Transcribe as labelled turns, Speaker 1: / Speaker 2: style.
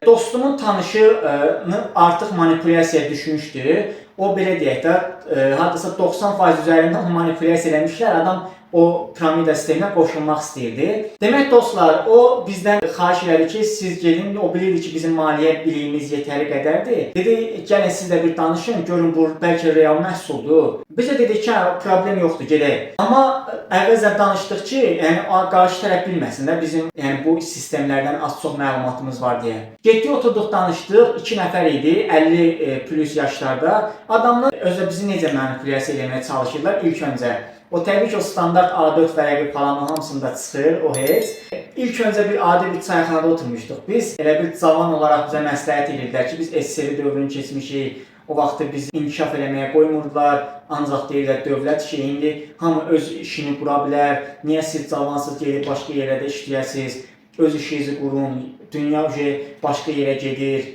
Speaker 1: Dostumun tanışını artıq manipulyasiyaya düşmüşdü. O belə deyək də, hardasa 90% üzərində onu manipulyasiya eləmişlər. Adam o piramida sisteminə qoşulmaq istəyirdi. Demək dostlar, o bizdən xahiş elədi ki, siz gedin, o bilirdi ki, bizim maliyyə biliyimiz yetəri qədərdir. Dedi, gəlin siz də bir danışın, görün bu bəlkə real məhsuldur. Biz də dedik ki, problem yoxdur, gedək. Amma əvvəlcə danışdıq ki, yəni qarşı tərəf bilməsin də bizim yəni bu sistemlərdən az-çox məlumatımız var deyə. Getdik, oturduq, danışdıq. 2 nəfər idi, 50 plus yaşlarda. Adamlar özü bizi necə manipulyasiya eləməyə çalışırlar ilk öncə. O təbii ki, o standart A4 vərəqi falanın hamısında çıxır, o heç. İlk öncə bir adi bir çayxanada oturmuşduq biz. Elə bir cavan olaraq bizə məsləhət edirdilər ki, biz SSR dövrünü keçmişik. O vaxtı bizi inkişaf eləməyə qoymurdular. Ancaq deyirlər, dövlət işi indi hamı öz işini qura bilər. Niyə siz cavansız gedib başqa yerlərdə işləyəsiniz? Öz işinizi qurun. Dünya başqa yerə gedir.